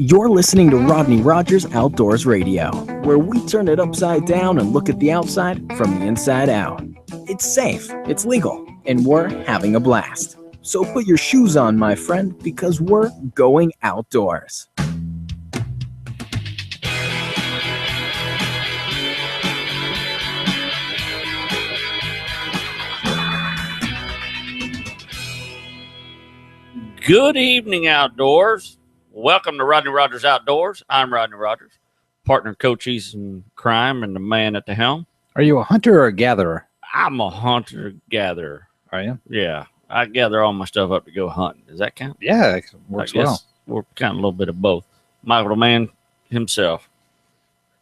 You're listening to Rodney Rogers Outdoors Radio, where we turn it upside down and look at the outside from the inside out. It's safe, it's legal, and we're having a blast. So put your shoes on, my friend, because we're going outdoors. Good evening, outdoors. Welcome to Rodney Rogers Outdoors. I'm Rodney Rogers, partner coaches in crime and the man at the helm. Are you a hunter or a gatherer? I'm a hunter-gatherer. Are you? Yeah, I gather all my stuff up to go hunting. Does that count? Yeah, it works well. We're kind of a little bit of both. Michael, the man himself.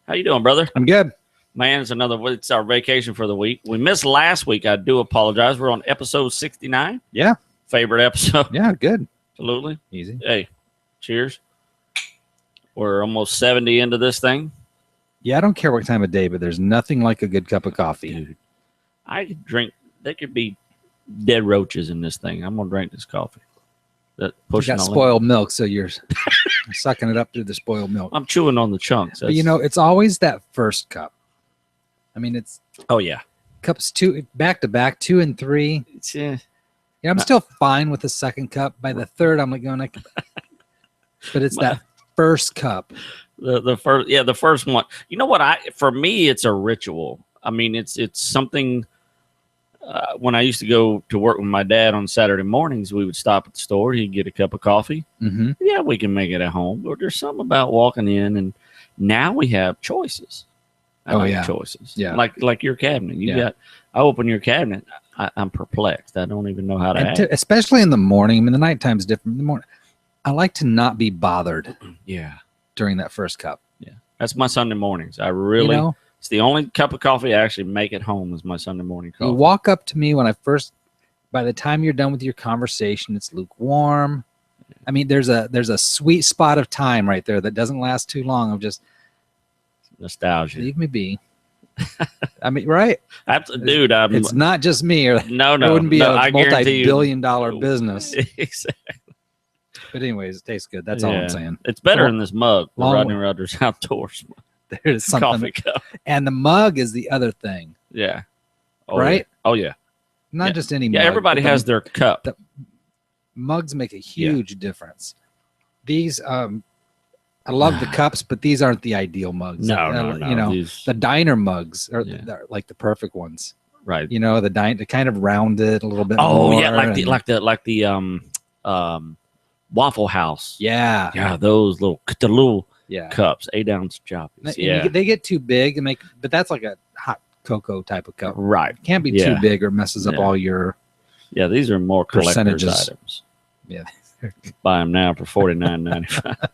How you doing, brother? I'm good. Man, it's our vacation for the week. We missed last week. I do apologize. We're on episode 69. Yeah. Favorite episode. Yeah, good. Absolutely. Easy. Hey, cheers. We're almost 70 into this thing. Yeah, I don't care what time of day, but there's nothing like a good cup of coffee. Dude, I could drink. There could be dead roaches in this thing. I'm gonna drink this coffee. That You pushing got all in. spoiled milk, so you're sucking it up through the spoiled milk. I'm chewing on the chunks. But it's always that first cup. I mean, it's Oh yeah. cups two back to back, 2 and 3. It's Yeah, I'm still fine with the second cup. By the third, I'm like going, but it's that first cup. the first one. You know what? For me, it's a ritual. I mean, it's something. When I used to go to work with my dad on Saturday mornings, we would stop at the store. He'd get a cup of coffee. Mm-hmm. Yeah, we can make it at home, but there's something about walking in, and now we have choices. Choices. Yeah, like your cabinet. I open your cabinet. I'm perplexed. I don't even know how to act. Especially in the morning. I mean, the nighttime's different. In the morning, I like to not be bothered. Yeah. During that first cup. Yeah, that's my Sunday mornings. I really. It's the only cup of coffee I actually make at home is my Sunday morning coffee. You walk up to me by the time you're done with your conversation, it's lukewarm. I mean, there's a sweet spot of time right there that doesn't last too long of just nostalgia. Leave me be. I mean, right? Dude, it's not just me. Or no, it wouldn't be a multi-billion-dollar you, business. Exactly. But anyways, it tastes good. That's all I'm saying. It's better in this mug. The Rodney Rogers Outdoors. There's something. Coffee cup. And the mug is the other thing. Yeah. Right? Yeah. Oh, yeah. Not just any mug. Yeah, everybody has their cup. The mugs make a huge difference. These, I love the cups, but these aren't the ideal mugs. No. The diner mugs are like the perfect ones. Right. The kind of rounded a little bit. Oh, more yeah. Like the Waffle House. Yeah. Yeah. Those little cups, 8-ounce choppies. Yeah. They get too big but that's like a hot cocoa type of cup. Right. Can't be too big or messes up all your. Yeah. These are more collector's items. Yeah. Buy them now for $49.95.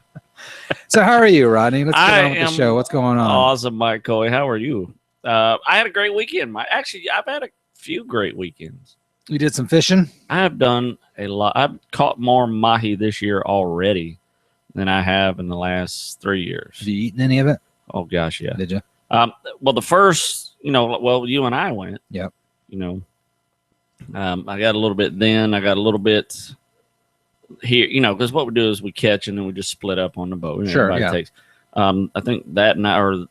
So how are you, Rodney? Let's get on with the show. What's going on? Awesome, Mike Coy. How are you? I had a great weekend, Mike. Actually, I've had a few great weekends. You did some fishing? I have done a lot. I've caught more mahi this year already than I have in the last 3 years. Have you eaten any of it? Oh, gosh, yeah. Did you? Well, the first, you and I went. Yep. I got a little bit then. I got a little bit here, because what we do is we catch and then we just split up on the boat. Sure, everybody takes. I think that night, or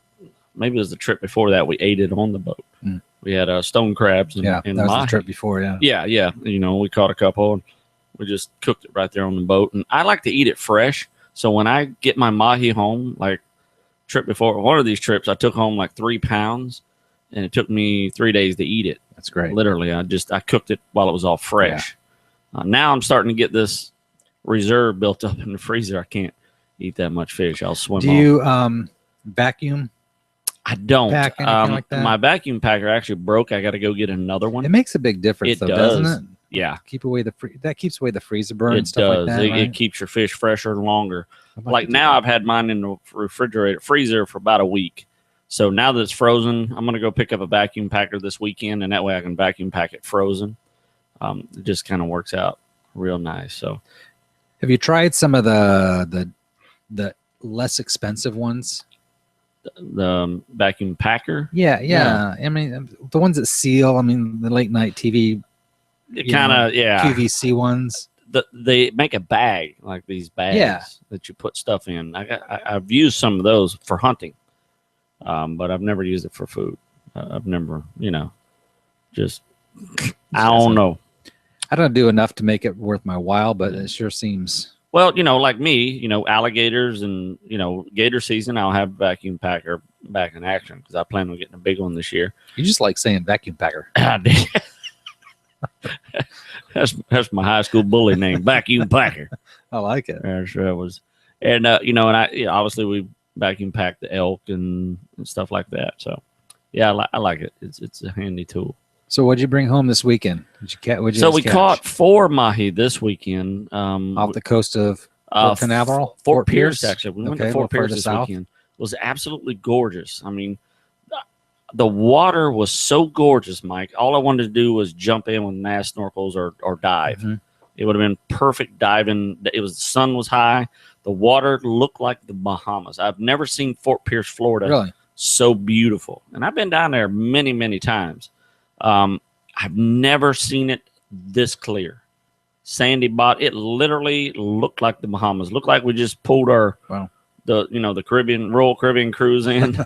maybe it was the trip before that, we ate it on the boat. Mm. We had stone crabs and that was mahi. the trip before, yeah. Yeah. We caught a couple and we just cooked it right there on the boat. And I like to eat it fresh. So when I get my mahi home, like trip before one of these trips, I took home like 3 pounds and it took me 3 days to eat it. That's great. Literally, I cooked it while it was all fresh. Yeah. Now I'm starting to get this reserve built up in the freezer. I can't eat that much fish. I'll swim. Do you vacuum? I don't. Pack anything like that? My vacuum packer actually broke. I got to go get another one. It makes a big difference, doesn't it? Yeah. Keeps away the freezer burn and stuff does. like that. Right? It keeps your fish fresher longer. Like now, I've had mine in the freezer for about a week. So now that it's frozen, I'm going to go pick up a vacuum packer this weekend, and that way I can vacuum pack it frozen. It just kind of works out real nice. So, have you tried some of the less expensive ones? The vacuum packer? Yeah. I mean, the ones that seal. I mean, the late night TV. It kind of, QVC ones. they make a bag, like these bags that you put stuff in. I've used some of those for hunting, but I've never used it for food. I've never, just I don't know. I don't do enough to make it worth my while, but it sure seems. Well, like me, alligators and, gator season, I'll have vacuum packer back in action because I plan on getting a big one this year. You just like saying vacuum packer. That's my high school bully name, vacuum packer. I like it. That was, and obviously we vacuum pack the elk and stuff like that. So, yeah, I like it. It's a handy tool. So, what'd you bring home this weekend? So we caught 4 mahi this weekend off the coast of Fort Canaveral, Fort Pierce. Actually, we went to Fort Pierce this south. weekend. It was absolutely gorgeous. I mean, the water was so gorgeous, Mike. All I wanted to do was jump in with mask snorkels or dive. Mm-hmm. It would have been perfect diving. The sun was high. The water looked like the Bahamas. I've never seen Fort Pierce, Florida, so beautiful. And I've been down there many, many times. I've never seen it this clear. Sandy bot. It literally looked like the Bahamas. Looked like we just pulled our the Royal Caribbean cruise in,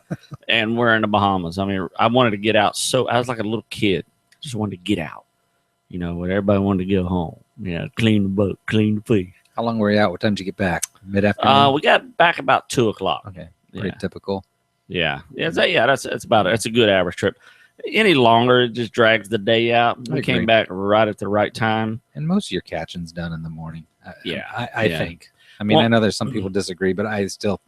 and we're in the Bahamas. I mean, I wanted to get out. So I was like a little kid. Just wanted to get out. When everybody wanted to go home. Clean the boat, clean the fish. How long were you out? What time did you get back? Mid-afternoon? We got back about 2:00. Okay, pretty typical. Yeah, that's about it. It's a good average trip. Any longer, it just drags the day out. We came back right at the right time. And most of your catching's done in the morning. I think. I mean, Well, I know there's some people disagree, but I still.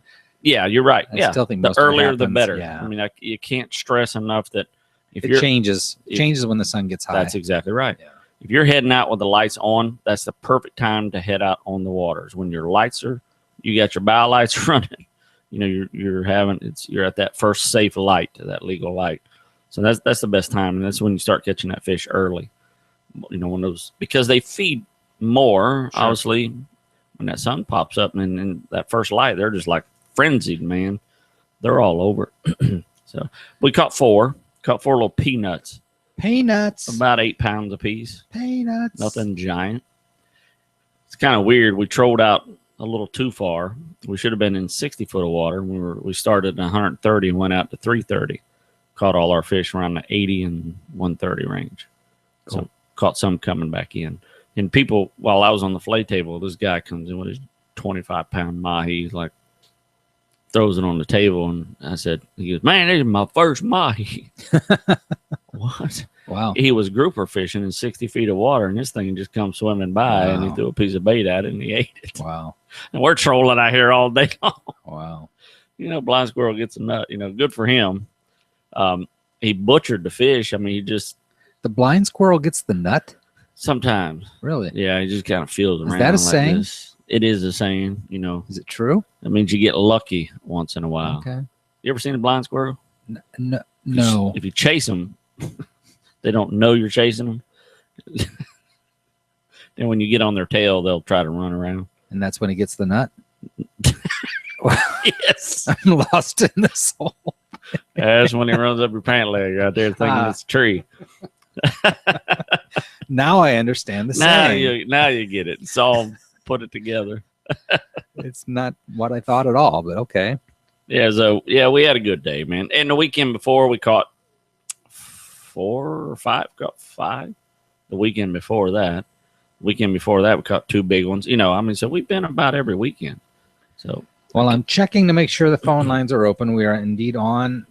Yeah, you're right. I still think the most of it earlier the happens, better. yeah. I mean, you can't stress enough that if it changes when the sun gets high. That's exactly right. Yeah. If you're heading out with the lights on, that's the perfect time to head out on the waters. When your lights you got your bow lights running. You're at that first safe light, that legal light. So that's the best time, and that's when you start catching that fish early. Because they feed more, obviously, when that sun pops up and that first light, they're just like frenzied, man. They're all over. So we caught 4 little peanuts. Peanuts. About 8 pounds a piece. Peanuts. Nothing giant. It's kind of weird. We trolled out a little too far. We should have been in 60 foot of water. We started at 130 and went out to 330. Caught all our fish around the 80 and 130 range. Cool. So caught some coming back in. And people, while I was on the fillet table, this guy comes in with his 25-pound mahi. He's like, throws it on the table. And I said, he goes, man, this is my first mahi. What? Wow. He was grouper fishing in 60 feet of water, and this thing just comes swimming by, and he threw a piece of bait at it, and he ate it. Wow. And we're trolling out here all day long. Wow. Blind squirrel gets a nut. Good for him. He butchered the fish. I mean, the blind squirrel gets the nut? Sometimes. Really? Yeah, he just kind of feels around. Is that a like saying? This. It is a saying, Is it true? That means you get lucky once in a while. Okay. You ever seen a blind squirrel? No. If you chase them, they don't know you're chasing them. Then when you get on their tail, they'll try to run around. And that's when he gets the nut? Yes. I'm lost in this hole. That's when he runs up your pant leg right there thinking it's a tree. Now I understand the saying. Now you get it. It's all put it together. It's not what I thought at all, but okay. Yeah, so we had a good day, man. And the weekend before we caught 4 or 5. Caught 5. The weekend before that we caught 2 big ones. So we've been about every weekend. So well, I'm checking to make sure the phone lines are open. We are indeed on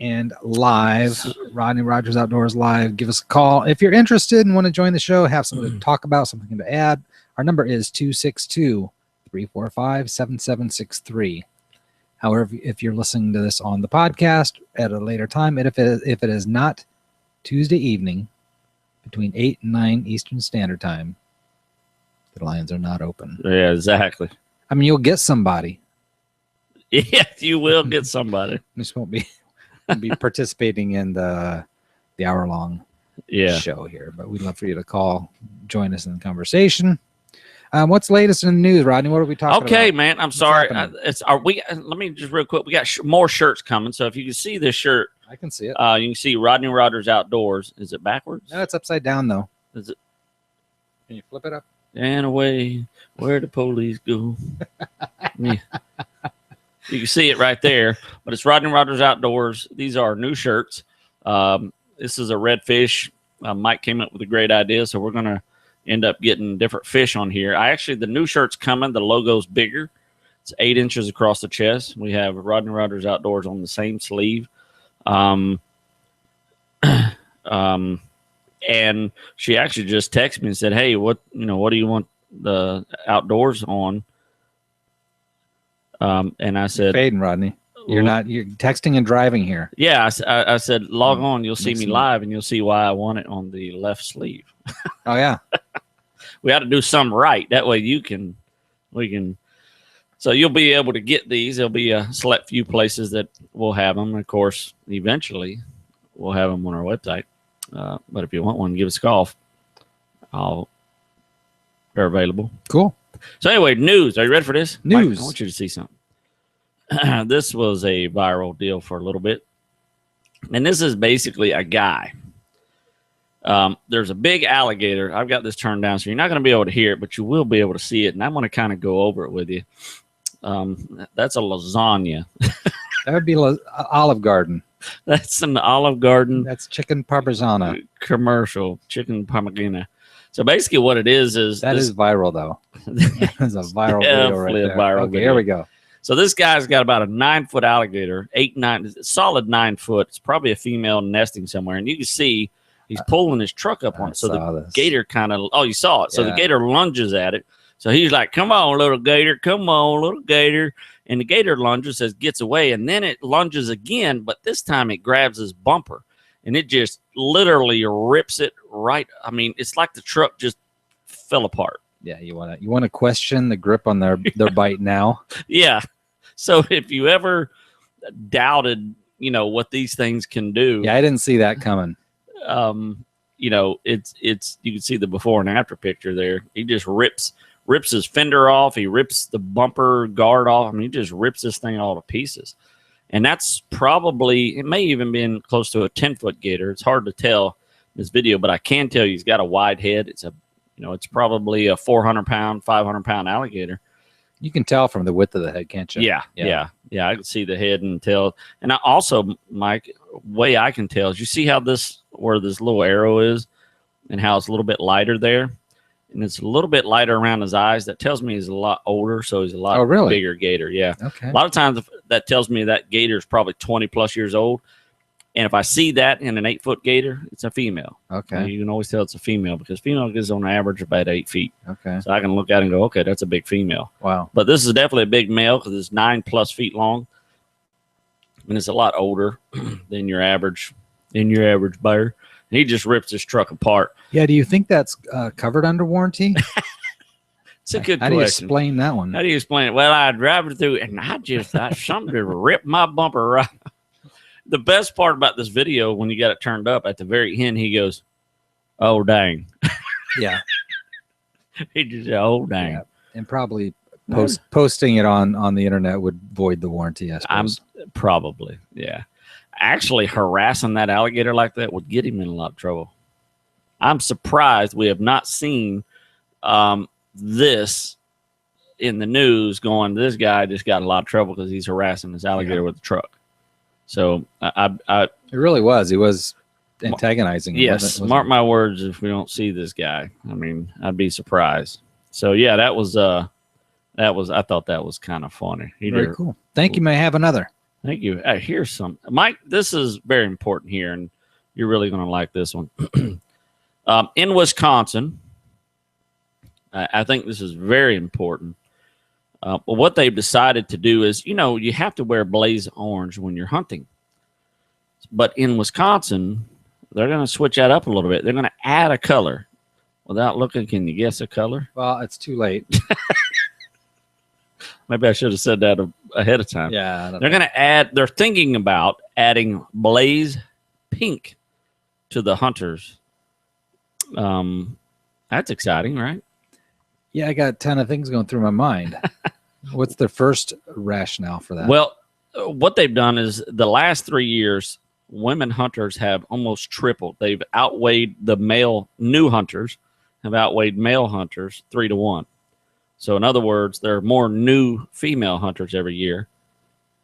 and live. Rodney Rogers Outdoors Live. Give us a call if you're interested and want to join the show, have something to talk about, something to add. Our number is 262-345-7763. However, if you're listening to this on the podcast at a later time, and if it is not Tuesday evening between 8 and 9 Eastern Standard Time, the lines are not open. Yeah, exactly. I mean, you'll get somebody. Yes, you will get somebody. Just won't be participating in the hour-long show here, but we'd love for you to call, join us in the conversation. What's latest in the news, Rodney? What are we talking about? Okay, man. I'm sorry. Let me just real quick. We got more shirts coming. So if you can see this shirt, I can see it. You can see Rodney Rogers Outdoors. Is it backwards? No, it's upside down though. Is it? Can you flip it up? and away. Where the police go. Yeah. You can see it right there, but it's Rodney Rogers Outdoors. These are new shirts. This is a redfish. Mike came up with a great idea, so we're going to end up getting different fish on here. The new shirt's coming. The logo's bigger. It's 8 inches across the chest. We have Rodney Rogers Outdoors on the same sleeve. And she actually just texted me and said, "Hey, what do you want the outdoors on?" And I said, Fading, Rodney. You're texting and driving here. Yeah, I said, log on. You'll see me live, and you'll see why I want it on the left sleeve. Oh, yeah. We had to do something right. That way we can. So you'll be able to get these. There'll be a select few places that will have them. Of course, eventually we'll have them on our website. But if you want one, give us a call. They're available. Cool. So anyway, news. Are you ready for this? News. Mike, I want you to see something. This was a viral deal for a little bit. And this is basically a guy. There's a big alligator. I've got this turned down, so you're not going to be able to hear it, but you will be able to see it. And I'm going to kind of go over it with you. That's a lasagna. That would be Olive Garden. That's an Olive Garden. That's chicken parmesan Commercial. Chicken parmigiana. So basically what it is that is viral, though. That's a viral video right there. Viral video. Here we go. So this guy's got about a 9-foot alligator, solid 9 foot. It's probably a female nesting somewhere. And you can see he's pulling his truck up on it. So the gator kind of, you saw it. So the gator lunges at it. So he's like, come on, little gator. Come on, little gator. And the gator lunges, gets away. And then it lunges again, but this time it grabs his bumper. And it just literally rips it right. I mean, it's like the truck just fell apart. Yeah, you want to question the grip on their bite now? Yeah. So if you ever doubted, what these things can do. Yeah, I didn't see that coming. It's you can see the before and after picture there. He just rips his fender off. He rips the bumper guard off. I mean, he just rips this thing all to pieces. And that's probably, it may even been close to a 10-foot gator. It's hard to tell in this video, but I can tell you he's got a wide head. It's it's probably a 400-pound, 500-pound alligator. You can tell from the width of the head, can't you? Yeah. I can see the head and tail. And I also, Mike, way I can tell is you see how where this little arrow is and how it's a little bit lighter there? And it's a little bit lighter around his eyes. That tells me he's a lot older, so he's a lot bigger gator. Yeah. Okay. A lot of times that tells me that gator is probably 20-plus years old. And if I see that in an 8-foot gator, it's a female. Okay. You can always tell it's a female because female gets on average about 8 feet. Okay. So I can look at it and go, okay, that's a big female. Wow. But this is definitely a big male because it's 9+ feet long. And it's a lot older than your average bear. And he just rips his truck apart. Yeah. Do you think that's covered under warranty? It's a good question. How do you explain that one? How do you explain it? Well, I drive it through and I something to rip my bumper right. The best part about this video, when you got it turned up at the very end, he goes, "Oh, dang." Yeah. He just said, "Oh, dang." Yeah. And probably posting it on the internet would void the warranty, I suppose. Probably, yeah. Actually, harassing that alligator like that would get him in a lot of trouble. I'm surprised we have not seen this in the news going, this guy just got a lot of trouble because he's harassing this alligator with a truck. So it really was. He was antagonizing him. Yes, mark my words. If we don't see this guy, I mean, I'd be surprised. So yeah, I thought that was kind of funny. Very cool. Thank you. May I have another? Thank you. Here's some, Mike. This is very important here, and you're really going to like this one. In Wisconsin, I think this is very important. But what they've decided to do is, you have to wear blaze orange when you're hunting. But in Wisconsin, they're going to switch that up a little bit. They're going to add a color. Without looking, can you guess a color? Well, it's too late. Maybe I should have said that ahead of time. Yeah. They're thinking about adding blaze pink to the hunters. That's exciting, right? Yeah, I got a ton of things going through my mind. What's the first rationale for that? Well, what they've done is the last 3 years, women hunters have almost tripled. They've outweighed the male new hunters have outweighed male hunters 3-1. So, in other words, there are more new female hunters every year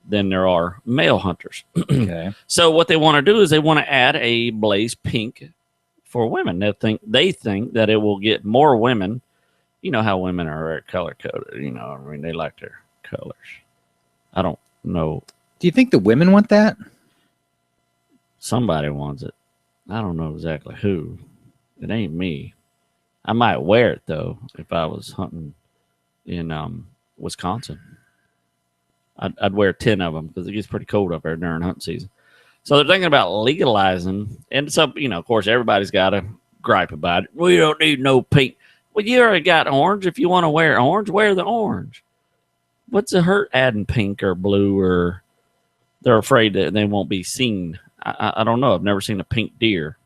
than there are male hunters. Okay. So, what they want to do is they want to add a blaze pink for women. They think that it will get more women. You know how women are very color coded. You know, I mean, they like their colors. I don't know. Do you think the women want that? Somebody wants it. I don't know exactly who. It ain't me. I might wear it though if I was hunting in Wisconsin. I'd wear 10 of them because it gets pretty cold up there during hunting season. So they're thinking about legalizing, and so of course, everybody's got a gripe about it. We don't need no pink. Well, you already got orange. If you want to wear orange, wear the orange. What's the hurt adding pink or blue? Or they're afraid that they won't be seen. I don't know. I've never seen a pink deer.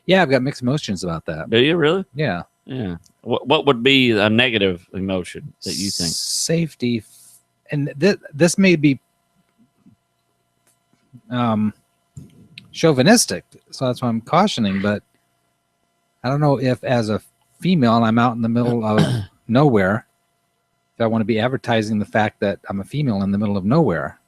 Yeah, I've got mixed emotions about that. Do you really? Yeah. Yeah. What would be a negative emotion that you think? Safety. And this may be chauvinistic, so that's why I'm cautioning. But I don't know if, as a female, and I'm out in the middle of nowhere, if I want to be advertising the fact that I'm a female in the middle of nowhere.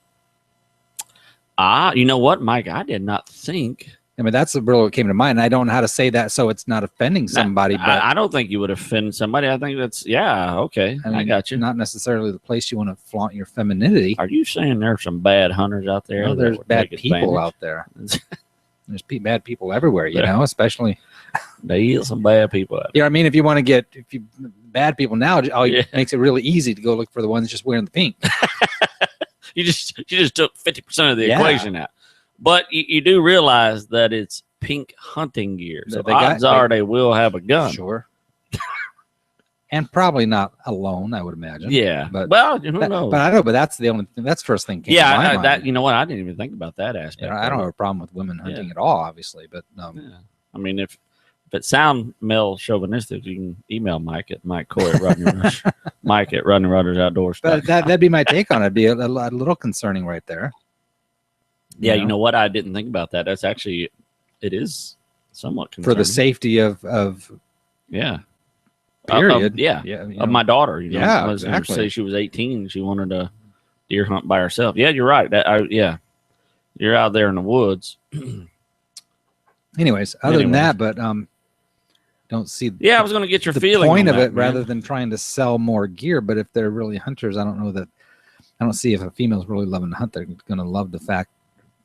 You know what, Mike? I did not think. I mean, that's the real what came to mind. And I don't know how to say that so it's not offending somebody. But I don't think you would offend somebody. I think that's, okay. I mean, I got you. Not necessarily the place you want to flaunt your femininity. Are you saying there's some bad hunters out there? No, there's bad people out there. There's bad people everywhere, especially. They some bad people out there. Yeah, I mean, if you want to get bad people now, it makes it really easy to go look for the ones just wearing the pink. You just took 50% of the equation out. But you do realize that it's pink hunting gear. So odds are they will have a gun. Sure. And probably not alone, I would imagine. Yeah. But who knows? But I know, but that's the only thing. That's the first thing came to my mind. You know what? I didn't even think about that aspect. I don't have a problem with women hunting at all, obviously. But I mean, if it sounds male chauvinistic, you can email Mike at Rodney Mike at Rodney Rudders Outdoors. But that'd be my take on it. It'd be a little concerning right there. Yeah, you know what? I didn't think about that. That's actually, it is somewhat concerning. For the safety of period. Of my daughter. Yeah, I was going to exactly. say she was 18. She wanted to deer hunt by herself. Yeah, you're right. You're out there in the woods. Anyways, than that, but don't see. Yeah, I was going to get your the feeling point on of that, it, rather than trying to sell more gear. But if they're really hunters, I don't see if a female's really loving to hunt. They're going to love the fact,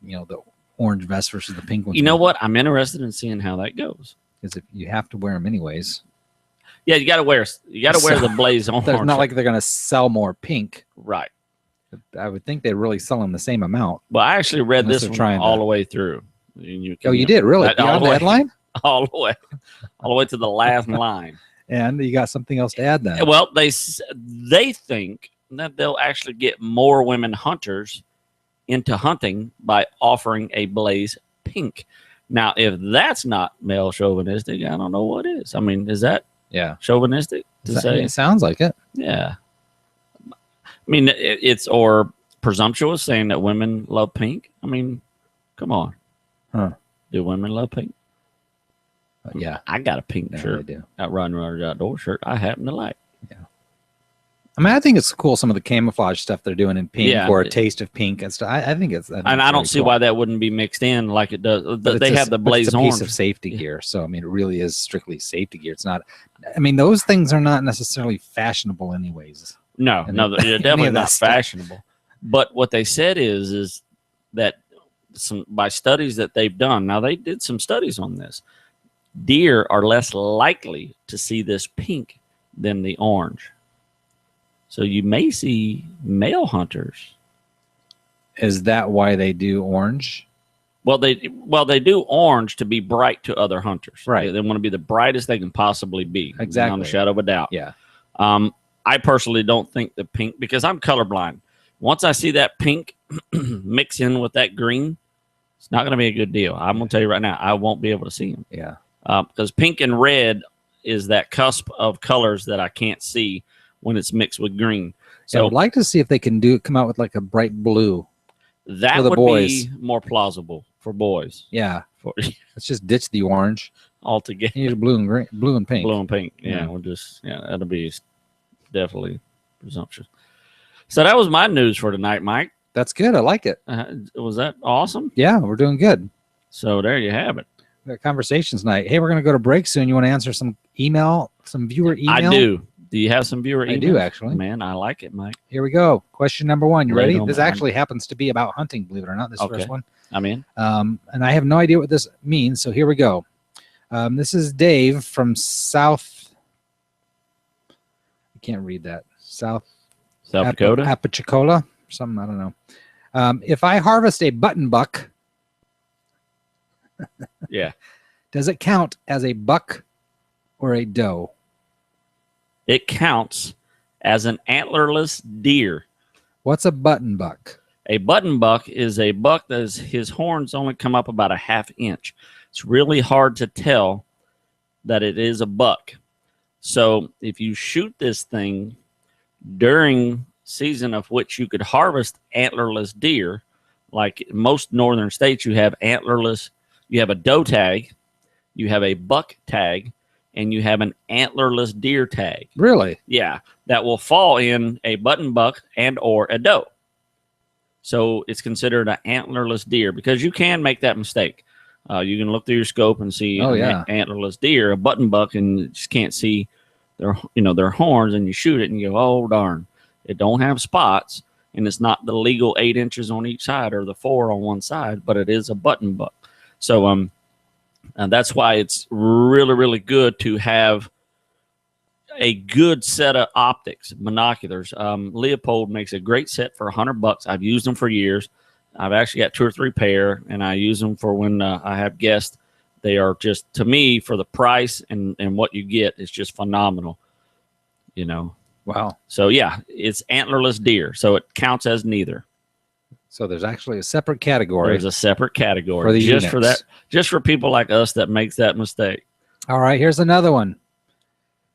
the orange vest versus the pink one. You know what? I'm interested in seeing how that goes. Because if you have to wear them anyways. Yeah, you got to wear the blaze orange. It's not like they're going to sell more pink. Right. I would think they'd really sell them the same amount. Well, I actually read this one all the way through. You did? Really? Beyond the headline? All the way to the last line. And you got something else to add then? Well, they think that they'll actually get more women hunters into hunting by offering a blaze pink. Now, if that's not male chauvinistic, I don't know what is. I mean, is that chauvinistic to say? It sounds like it. Yeah. I mean, it's or presumptuous saying that women love pink. I mean, come on. Huh. Do women love pink? Yeah. I got a pink shirt. I do. Got Rodney Rudders Outdoor shirt I happen to like. Yeah. I mean, I think it's cool, some of the camouflage stuff they're doing in pink or a taste of pink and stuff. I think it's and I don't see why that wouldn't be mixed in like it does. They have the blaze it's a orange. piece of safety gear. So, I mean, it really is strictly safety gear. It's not, I mean, those things are not necessarily fashionable anyways. No, they're definitely not fashionable. But what they said is that by studies that they've done, now they did some studies on this, deer are less likely to see this pink than the orange. So you may see male hunters. Is that why they do orange? Well, they do orange to be bright to other hunters. Right. They want to be the brightest they can possibly be. Exactly. Beyond a shadow of a doubt. Yeah. I personally don't think the pink, because I'm colorblind. Once I see that pink mix in with that green, it's not going to be a good deal. I'm going to tell you right now, I won't be able to see them. Yeah. Because pink and red is that cusp of colors that I can't see when it's mixed with green. So I would like to see if they can come out with like a bright blue. That would be more plausible for boys. Yeah. Let's just ditch the orange. altogether. You use blue and green, blue and pink. Blue and pink. Yeah, Yeah. we'll just that'll be definitely presumptuous. So that was my news for tonight, Mike. That's good. I like it. Was that awesome? Yeah, we're doing good. So there you have it. We got conversations night. Hey, we're going to go to break soon. You want to answer some viewer email? I do. Do you have some viewer emails? I do, actually. Man, I like it, Mike. Here we go. Question number 1. You Lay it ready? on This me. actually happens to be about hunting, believe it or not, this Okay. first one. I'm in. And I have no idea what this means, so here we go. This is Dave from South. I can't read that. South Dakota? Apalachicola? Something, I don't know. If I harvest a button buck, Yeah. does it count as a buck or a doe? It counts as an antlerless deer. What's a button buck? A button buck is a buck that his horns only come up about a ½ inch. It's really hard to tell that it is a buck. So if you shoot this thing during season of which you could harvest antlerless deer, like most northern states, you have antlerless, you have a doe tag, you have a buck tag, and you have an antlerless deer tag. Really? Yeah, that will fall in a button buck and or a doe. So it's considered an antlerless deer because you can make that mistake. You can look through your scope and see an antlerless deer, a button buck, and you just can't see their horns, and you shoot it and you go, oh darn, it don't have spots, and it's not the legal 8 inches on each side or the 4 on one side, but it is a button buck. So and that's why it's really, really good to have a good set of optics, binoculars. Leopold makes a great set for $100. I've used them for years. I've actually got 2 or 3 pair, and I use them for when I have guests. They are just, to me, for the price and what you get, it's just phenomenal. Wow. So yeah, it's antlerless deer, so it counts as neither. So there's actually a separate category. There's a separate category for the just units. for that, just for people like us that makes that mistake. All right, here's another one.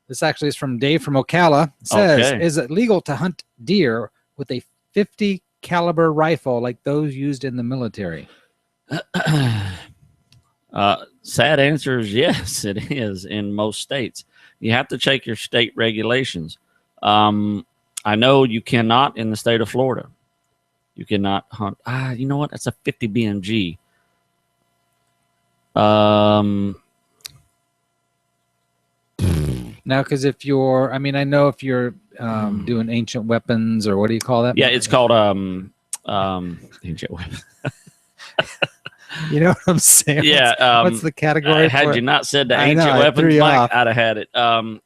This actually is from Dave from Ocala. It says, Okay. Is it legal to hunt deer with a 50 caliber rifle like those used in the military? Sad answer is yes, it is in most states. You have to check your state regulations. I know you cannot in the state of Florida. You cannot hunt. You know what? That's a 50 BMG. Now, because if you're, I know if you're doing ancient weapons or what do you call that? Yeah, it's called ancient weapon. You know what I'm saying? Yeah. What's the category? Had for you it? not said the I ancient know, I weapons, threw you Mike, off. I'd have had it.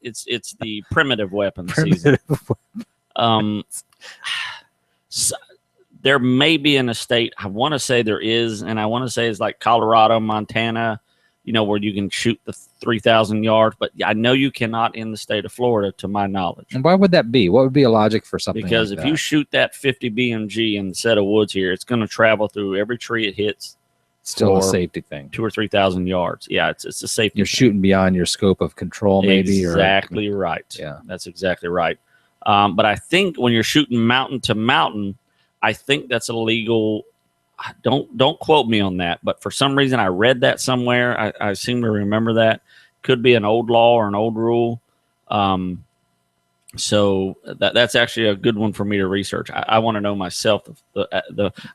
It's the primitive weapons season. So, there may be in a state, I want to say there is, and I want to say it's like Colorado, Montana, where you can shoot the 3,000 yards, but I know you cannot in the state of Florida, to my knowledge. And why would that be? What would be a logic for something Because like if that? you shoot that 50 BMG in the set of woods here, it's going to travel through every tree it hits. Still a for safety thing. 2,000 or 3,000 yards. Yeah, it's a safety. You're shooting beyond your scope of control, maybe. Exactly right. Yeah. That's exactly right. But I think when you're shooting mountain to mountain, I think that's illegal. Don't quote me on that, but for some reason I read that somewhere. I seem to remember that. Could be an old law or an old rule. So that's actually a good one for me to research. I want to know myself.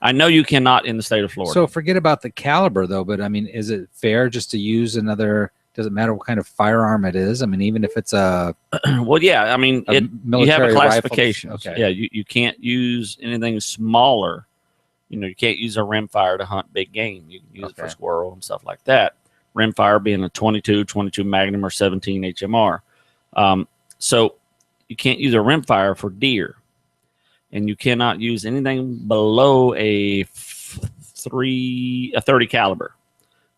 I know you cannot in the state of Florida. So forget about the caliber, though. But is it fair just to use another? Does it matter what kind of firearm it is? If it's a well, yeah. a you have a military classification. rifle. Okay. Yeah, you can't use anything smaller. You can't use a rimfire to hunt big game. You can use it for squirrel and stuff like that. Rimfire being a 22 Magnum or 17 HMR. So you can't use a rimfire for deer, and you cannot use anything below a 30 caliber,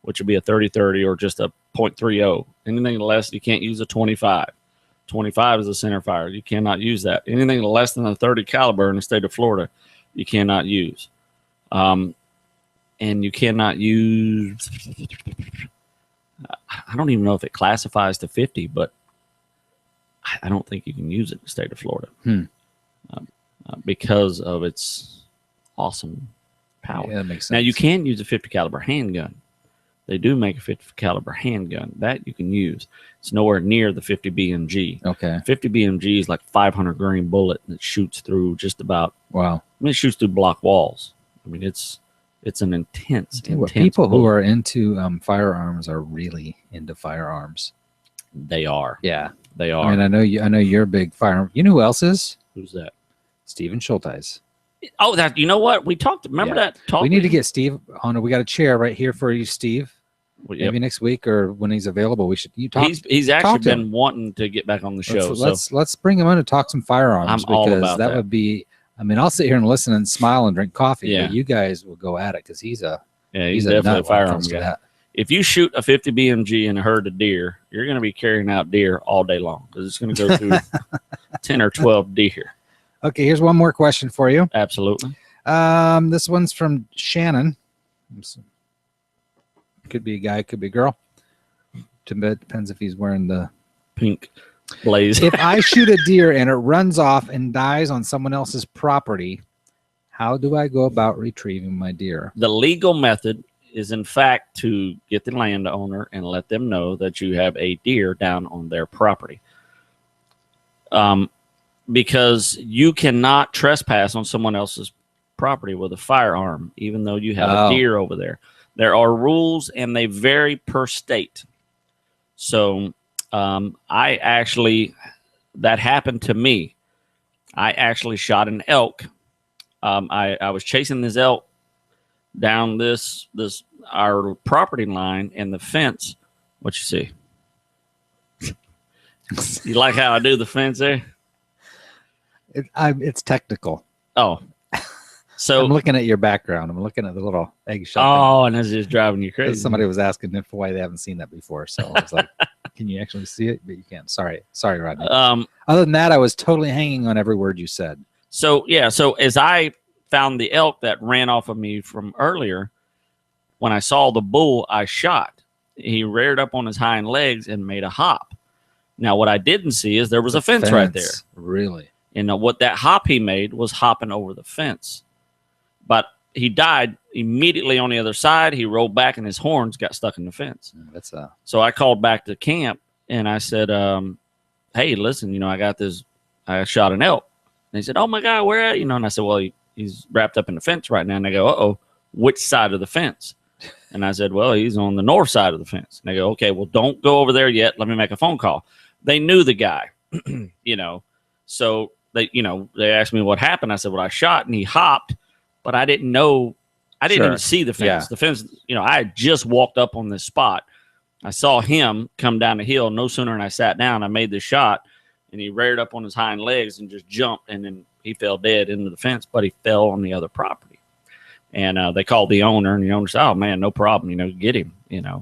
which would be a 30-30 or just a .30. Anything less, you can't use a 25. 25 is a center fire. You cannot use that. Anything less than a 30 caliber in the state of Florida, you cannot use. And you cannot use. I don't even know if it classifies to 50, but I don't think you can use it in the state of Florida because of its awesome power. Yeah, that makes sense. Now you can use a 50 caliber handgun. they do make a 50 caliber handgun that you can use. It's nowhere near the 50 BMG. Okay. 50 BMG is like 500 grain bullet that shoots through just about. Wow. I mean, it shoots through block walls. I mean, it's an intense People bullet. who are into firearms are really into firearms. They are. Yeah, They are. I mean, I know you're a big firearm. You know who else is? Who's that? Steven Schulteis. Oh, that, you know what? We talked. Remember that talk? We need to get Steve on. We got a chair right here for you, Steve. Well, yep. Maybe next week or when he's available, we should. You talk. He's actually talk to been him. wanting to get back on the show. Let's bring him on to talk some firearms. I'm all because about that. Would be. I mean, I'll sit here and listen and smile and drink coffee. Yeah. But you guys will go at it because he's definitely a nut when it firearm comes to guy. that. If you shoot a 50 BMG and a herd of deer, you're going to be carrying out deer all day long because it's going to go through 10 or 12 deer. Okay, here's one more question for you. Absolutely. This one's from Shannon. Could be a guy, could be a girl. Depends if he's wearing the Pink blaze. If I shoot a deer and it runs off and dies on someone else's property, how do I go about retrieving my deer? The legal method is, in fact, to get the landowner and let them know that you have a deer down on their property. Because you cannot trespass on someone else's property with a firearm, even though you have a deer over there. There are rules, and they vary per state. So that happened to me. I actually shot an elk. I was chasing this elk down our property line and the fence. What you see? You like how I do the fence there? It's technical. Oh, so I'm looking at your background. I'm looking at the little eggshell. Oh, and that's just driving you crazy. Somebody was asking why they haven't seen that before. So I was like, can you actually see it? But you can't. Sorry, Rodney. Other than that, I was totally hanging on every word you said. So as I found the elk that ran off of me from earlier, when I saw the bull, I shot. He reared up on his hind legs and made a hop. Now, what I didn't see is there was a fence right there. Really? And what that hop he made was hopping over the fence. But he died immediately on the other side. He rolled back and his horns got stuck in the fence. So I called back to camp and I said, hey, listen, I shot an elk. And he said, oh my God, where at? And I said, well, he's wrapped up in the fence right now. And they go, uh-oh, which side of the fence? And I said, well, he's on the north side of the fence. And they go, okay, well, don't go over there yet. Let me make a phone call. They knew the guy, so they asked me what happened. I said, well, I shot and he hopped, but I didn't know. I didn't even see the fence. Yeah. The fence, I had just walked up on this spot. I saw him come down the hill. No sooner than I sat down, I made the shot and he reared up on his hind legs and just jumped. And then he fell dead into the fence, but he fell on the other property. And they called the owner, and the owner said, "Oh man, no problem. Get him."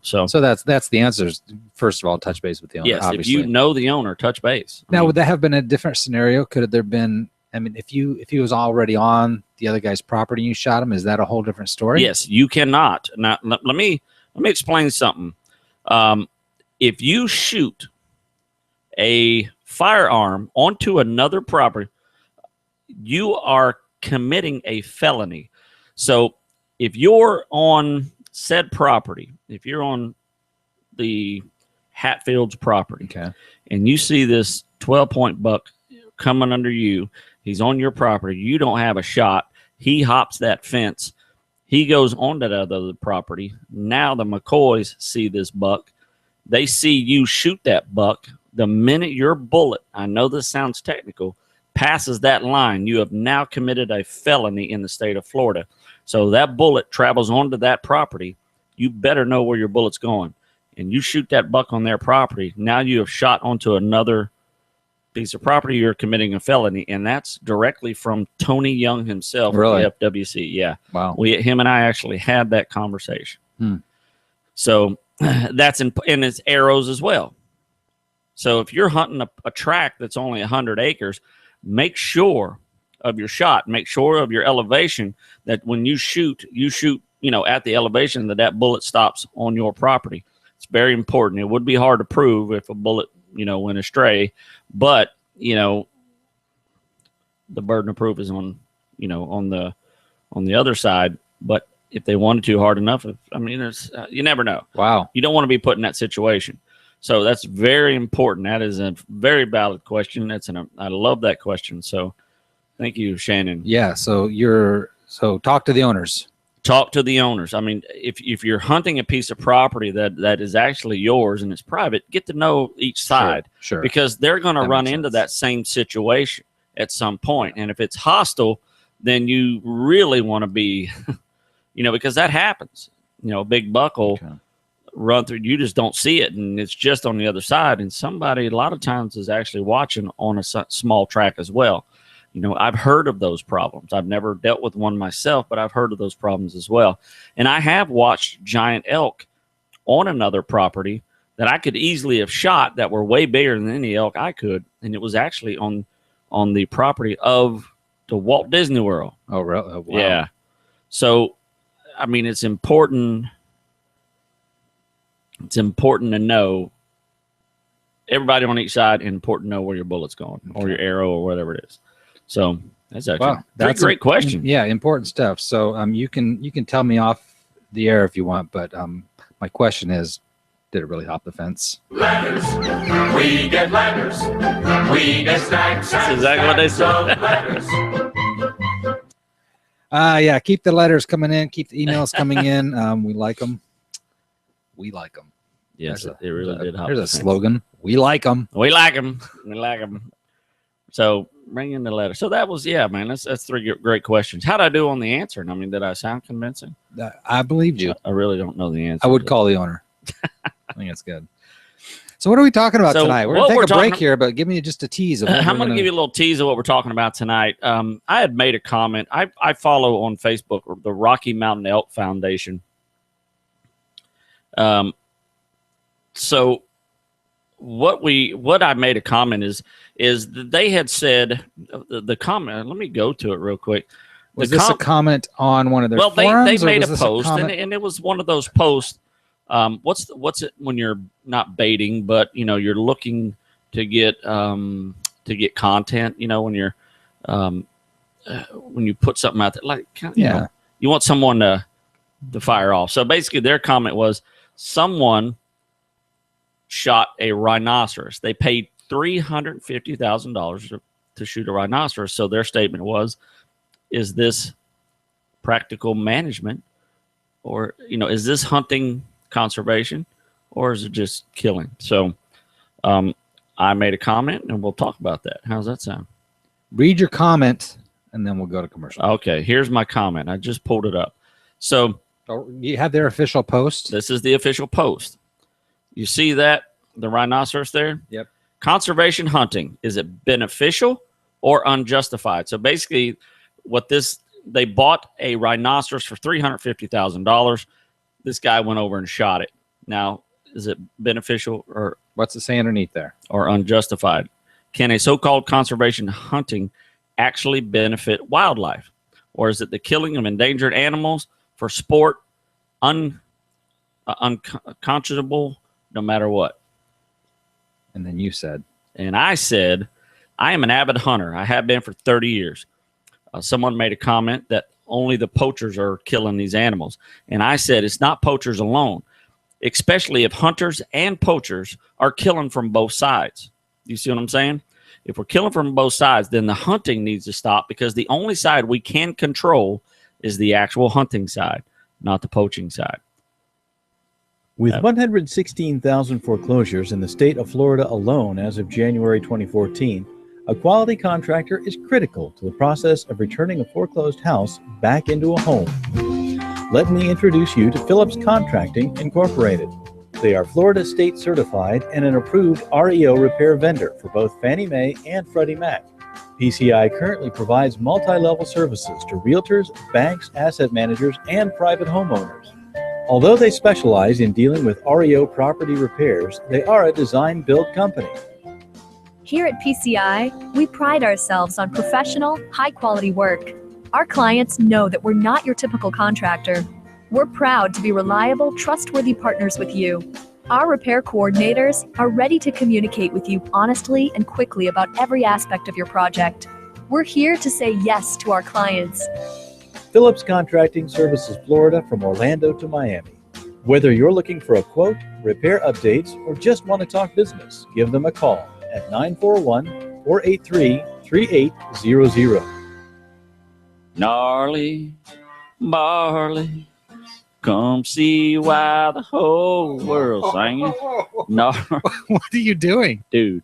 So that's the answer. First of all, touch base with the owner. Yes, obviously. if you know the owner, touch base. Now, would that have been a different scenario? Could there been? I mean, if he was already on the other guy's property and you shot him, is that a whole different story? Yes, you cannot. Now, let me explain something. If you shoot a firearm onto another property, you are committing a felony. So if you're on said property, if you're on the Hatfield's property, okay, and you see this 12-point buck coming under you, he's on your property, you don't have a shot, he hops that fence, he goes onto that other property. Now the McCoys see this buck. They see you shoot that buck. The minute your bullet, I know this sounds technical, passes that line, you have now committed a felony in the state of Florida. So that bullet travels onto that property. You better know where your bullet's going. And you shoot that buck on their property. Now you have shot onto another piece of property. You're committing a felony. And that's directly from Tony Young himself. Really? At the FWC. Yeah. Wow. Him and I actually had that conversation. So that's and it's arrows as well. So if you're hunting a tract that's only 100 acres, make sure of your shot, make sure of your elevation, that when you shoot, at the elevation that bullet stops on your property. It's very important. It would be hard to prove if a bullet, went astray, but, the burden of proof is on the other side. But if they wanted to hard enough. You never know. Wow. You don't want to be put in that situation. So that's very important. That is a very valid question. I love that question. So thank you, Shannon. Yeah. So talk to the owners. Talk to the owners. I mean, if you're hunting a piece of property that is actually yours and it's private, get to know each side. Sure. Because they're going to run into sense. that same situation at some point. And if it's hostile, then you really want to be, because that happens. A big buck will run through. You just don't see it, and it's just on the other side. And somebody a lot of times is actually watching on a small track as well. I've heard of those problems. I've never dealt with one myself, but I've heard of those problems as well. And I have watched giant elk on another property that I could easily have shot that were way bigger than any elk I could. And it was actually on the property of the Walt Disney World. Oh, really? Oh, wow. Yeah. So, it's important. It's important to know everybody on each side, and important to know where your bullet's going or your arrow or whatever it is. So that's actually that's a great question. Yeah, important stuff. So you can tell me off the air if you want, but my question is, did it really hop the fence? Letters. We get letters. We get snacks. That's exactly what they said. Letters. Yeah, keep the letters coming in. Keep the emails coming in. We like them. We like them. Yes, it really did hop There's the a fence. slogan. We like them. We like them. We like them. So bring in the letter. So that was, man, that's three great questions. How'd I do on the answer? Did I sound convincing? I believed you. I really don't know the answer. I would call the owner. I think that's good. So what are we talking about tonight? We're going to take a break here, but give me just a tease. Of I'm going to give you a little tease of what we're talking about tonight. I had made a comment. I follow on Facebook the Rocky Mountain Elk Foundation. So what I made a comment is that they had said the comment. Let me go to it real quick. Was this a comment on one of their forums? They made a post, and it was one of those posts. What's it when you're not baiting, but you're looking to get content. When you're when you put something out there, you want someone to fire off. So basically, their comment was someone shot a rhinoceros. They paid $350,000 to shoot a rhinoceros. So their statement was, "Is this practical management, or is this hunting conservation, or is it just killing?" So I made a comment, and we'll talk about that. How's that sound? Read your comment, and then we'll go to commercial. Okay, here's my comment. I just pulled it up. So you have their official post. This is the official post. You see that, the rhinoceros there? Yep. Conservation hunting, is it beneficial or unjustified? So basically, they bought a rhinoceros for $350,000. This guy went over and shot it. Now, is it beneficial or what's it say underneath there? Or unjustified? Can a so-called conservation hunting actually benefit wildlife? Or is it the killing of endangered animals for sport unconscionable no matter what? And then you said. And I said, I am an avid hunter. I have been for 30 years. Someone made a comment that only the poachers are killing these animals. And I said, it's not poachers alone, especially if hunters and poachers are killing from both sides. You see what I'm saying? If we're killing from both sides, then the hunting needs to stop, because the only side we can control is the actual hunting side, not the poaching side. With 116,000 foreclosures in the state of Florida alone as of January 2014, a quality contractor is critical to the process of returning a foreclosed house back into a home. Let me introduce you to Phillips Contracting Incorporated. They are Florida State certified and an approved REO repair vendor for both Fannie Mae and Freddie Mac. PCI currently provides multi-level services to realtors, banks, asset managers, and private homeowners. Although they specialize in dealing with REO property repairs, they are a design-build company. Here at PCI, we pride ourselves on professional, high-quality work. Our clients know that we're not your typical contractor. We're proud to be reliable, trustworthy partners with you. Our repair coordinators are ready to communicate with you honestly and quickly about every aspect of your project. We're here to say yes to our clients. Phillips Contracting services Florida from Orlando to Miami. Whether you're looking for a quote, repair updates, or just want to talk business, give them a call at 941-483-3800. Gnarly barley, come see why the whole world's singing. What are you doing? Dude,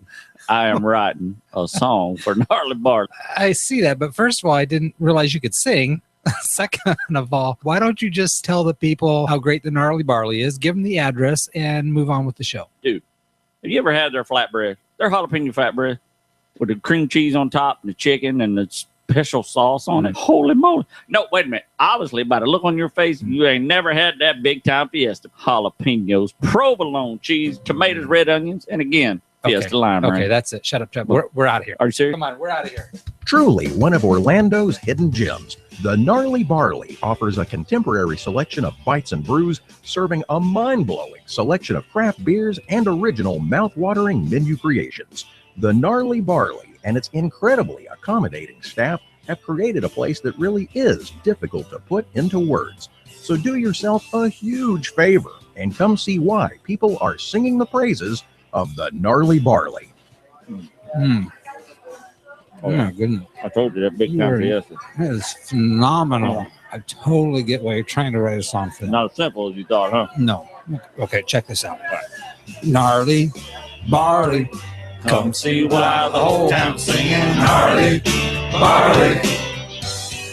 I am writing a song for Gnarly Barley. I see that, but first of all, I didn't realize you could sing. Second of all, why don't you just tell the people how great the Gnarly Barley is, give them the address, and move on with the show? Dude, have you ever had their flatbread? Their jalapeno flatbread with the cream cheese on top and the chicken and the special sauce on it. Holy moly. No, wait a minute. Obviously, by the look on your face, you ain't never had that big time fiesta. Jalapenos, provolone cheese, tomatoes, red onions, and again, fiesta lime. Okay, right? that's it. Shut up, Chubb. We're out of here. Are you serious? Come on, we're out of here. Truly one of Orlando's hidden gems, the Gnarly Barley offers a contemporary selection of bites and brews, serving a mind-blowing selection of craft beers and original mouth-watering menu creations. The Gnarly Barley and its incredibly accommodating staff have created a place that really is difficult to put into words. So do yourself a huge favor and come see why people are singing the praises of the Gnarly Barley. Oh my goodness. I told you that big time fiesta. That is phenomenal. I totally get why you're trying to write a song for that. Not as simple as you thought, huh? No. Okay, check this out. Gnarly Barley. Come see why the whole town's singing. Gnarly barley,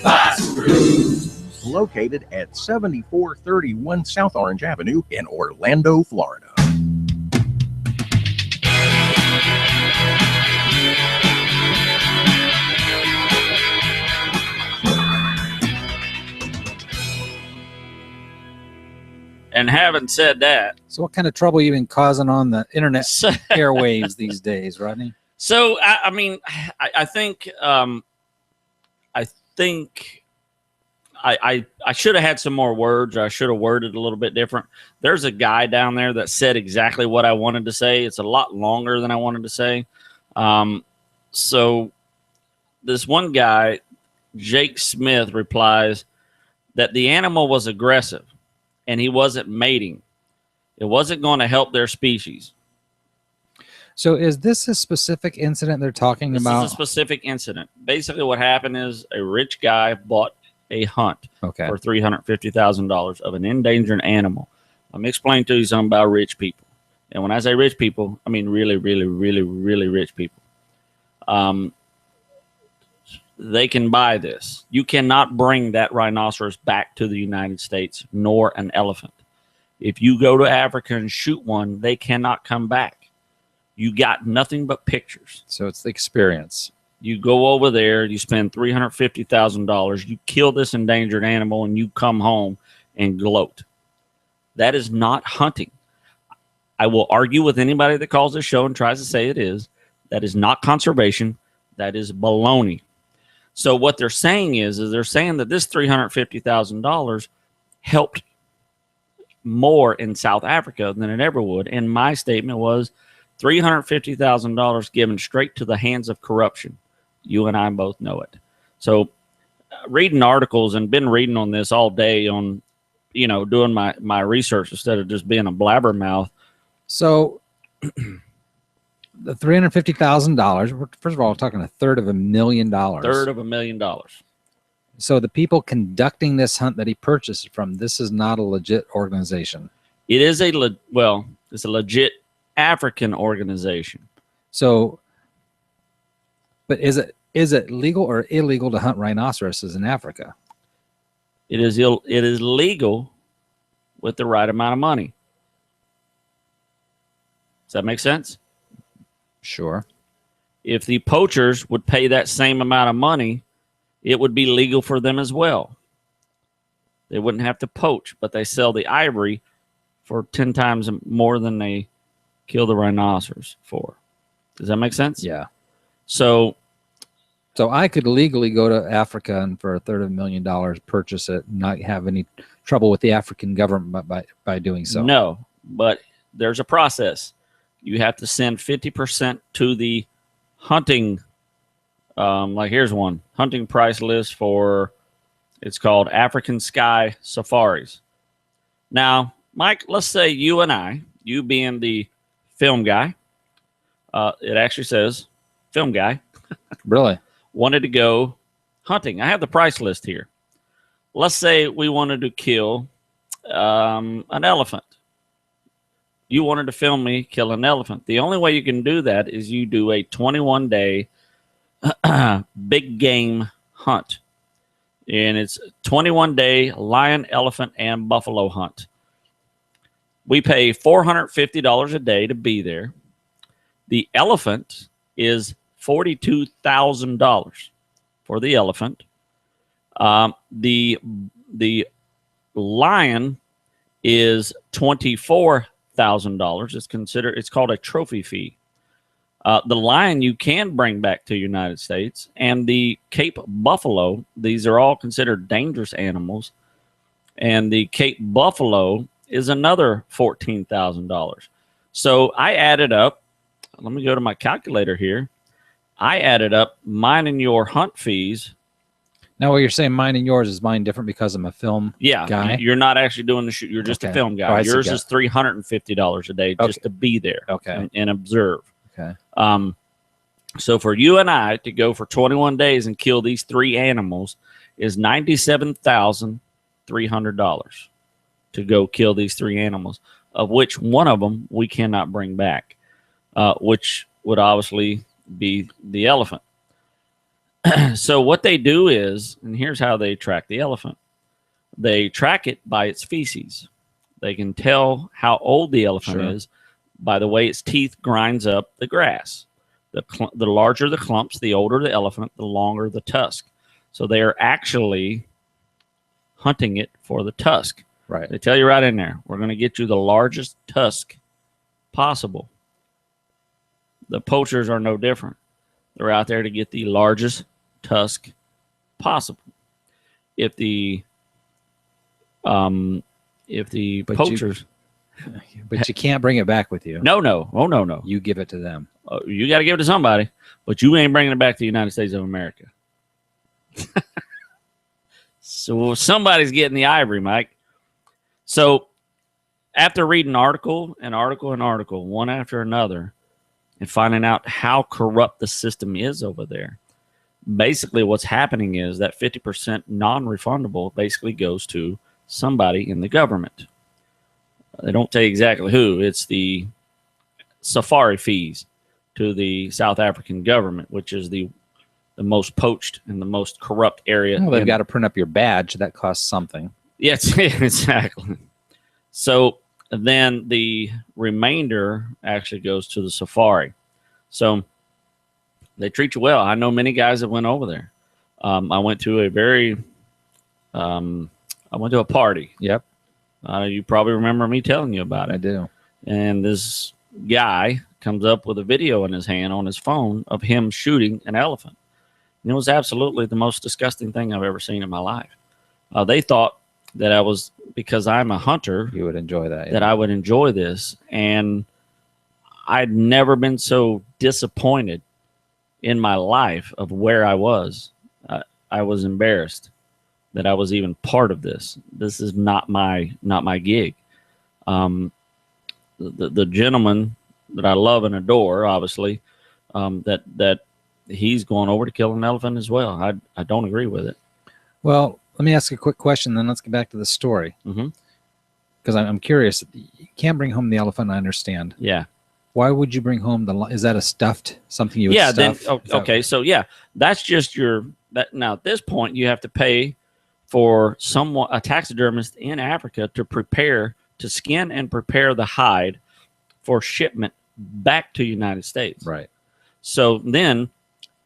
buy some brews. Located at 7431 South Orange Avenue in Orlando, Florida. And having said that, So what kind of trouble you been causing on the internet airwaves these days, Rodney? so I mean, I think I should have had some more words. Or I should have worded a little bit different. There's a guy down there that said exactly what I wanted to say. It's a lot longer than I wanted to say. So this one guy, Jake Smith, replies that the animal was aggressive and he wasn't mating. It wasn't going to help their species. So is this a specific incident they're talking This about? is a specific incident. Basically, what happened is a rich guy bought a hunt Okay. for $350,000 of an endangered animal. Let me explain to you something about rich people. And when I say rich people, I mean really, really, really, really rich people. They can buy this. You cannot bring that rhinoceros back to the United States, nor an elephant. If you go to Africa and shoot one, they cannot come back. You got nothing but pictures. So it's the experience. You go over there, you spend $350,000, you kill this endangered animal, and you come home and gloat. That is not hunting. I will argue with anybody that calls this show and tries to say it is. That is not conservation. That is baloney. So what they're saying is they're saying that this $350,000 helped more in South Africa than it ever would. And my statement was $350,000 given straight to the hands of corruption. You and I both know it. So reading articles and been reading on this all day on, doing my research instead of just being a blabbermouth. So the $350,000, first of all, we're talking $350,000. $350,000. So the people conducting this hunt that he purchased from, this is not a legit organization. It is it's a legit African organization. So, but is it legal or illegal to hunt rhinoceroses in Africa? It is legal with the right amount of money. Does that make sense? Sure. If the poachers would pay that same amount of money, it would be legal for them as well. They wouldn't have to poach, but they sell the ivory for 10 times more than they kill the rhinoceros for. Does that make sense? Yeah. So I could legally go to Africa and for $350,000 purchase it, and not have any trouble with the African government by doing so. No, but there's a process. You have to send 50% to the hunting. Like here's one hunting price list for It's called African Sky Safaris. Now, Mike, let's say you and I, you being the film guy, it actually says film guy, Really? wanted to go hunting. I have the price list here. Let's say we wanted to kill an elephant. You wanted to film me kill an elephant. The only way you can do that is you do a 21-day big game hunt. And it's 21-day lion, elephant, and buffalo hunt. We pay $450 a day to be there. The elephant is $42,000 for the elephant. The lion is $24,000. It's called a trophy fee. The lion you can bring back to the United States, and the Cape buffalo, these are all considered dangerous animals. And the Cape buffalo is another $14,000. So I added up, let me go to my calculator here. I added up mine and your hunt fees. Now, what you're saying, mine and yours, is mine different because I'm a film guy? You're not actually doing the shoot. You're just a film guy. Yours is $350 a day just to be there and observe. Okay. So for you and I to go for 21 days and kill these 3 animals is $97,300 to go kill these 3 animals, of which one of them we cannot bring back, which would obviously be the elephant. So what they do is, and here's how they track the elephant. They track it by its feces. They can tell how old the elephant is by the way its teeth grinds up the grass. The larger the clumps, the older the elephant, the longer the tusk. So they are actually hunting it for the tusk. Right. They tell you right in there, we're going to get you the largest tusk possible. The poachers are no different. They're out there to get the largest tusk possible. If the poachers... But you can't bring it back with you. No. Oh, no. You give it to them. You got to give it to somebody, but you ain't bringing it back to the United States of America. So somebody's getting the ivory, Mike. So after reading article, one after another, and finding out how corrupt the system is over there, basically what's happening is that 50% non-refundable basically goes to somebody in the government. They don't tell you exactly who. It's the safari fees to the South African government, which is the most poached and the most corrupt area. Well, they've got to print up your badge. That costs something. Yes, exactly. So then the remainder actually goes to the safari. So they treat you well. I know many guys that went over there. I went to a party. Yep. You probably remember me telling you about it. I do. And this guy comes up with a video in his hand on his phone of him shooting an elephant. And it was absolutely the most disgusting thing I've ever seen in my life. They thought that I was, because I'm a hunter, you would enjoy that. That I would enjoy this. And I'd never been so disappointed in my life of where I was. I was embarrassed that I was even part of this. This is not my gig. The gentleman that I love and adore, obviously, that he's going over to kill an elephant as well. I don't agree with it. Well, let me ask you a quick question, then let's get back to the story. Because I'm curious. You can't bring home the elephant, I understand. Yeah. Why would you bring home is that a stuffed, something you would stuff? Okay, so yeah, that's just now at this point you have to pay for a taxidermist in Africa to skin and prepare the hide for shipment back to the United States. Right. So then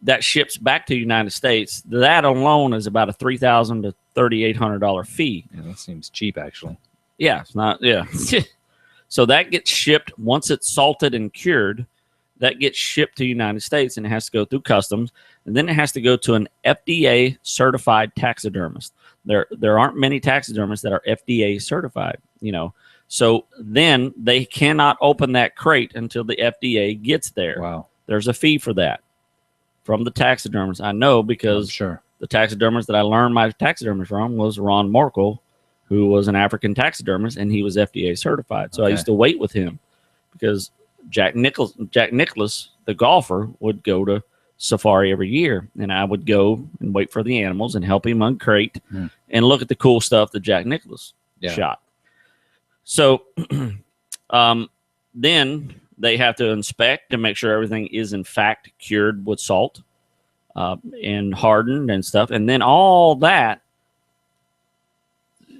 that ships back to the United States. That alone is about a $3,000 to $3,800 fee. Yeah, that seems cheap, actually. Yeah, it's not. Yeah. So that gets shipped once it's salted and cured. That gets shipped to the United States, and it has to go through customs, and then it has to go to an FDA certified taxidermist. There aren't many taxidermists that are FDA certified, So then they cannot open that crate until the FDA gets there. Wow. There's a fee for that from the taxidermist. I know because the taxidermist that I learned my taxidermy from was Ron Markle, who was an African taxidermist, and he was FDA certified. So I used to wait with him because Jack Nicklaus, the golfer, would go to safari every year, and I would go and wait for the animals and help him uncrate and look at the cool stuff that Jack Nicklaus shot. So then they have to inspect to make sure everything is in fact cured with salt and hardened and stuff, and then all that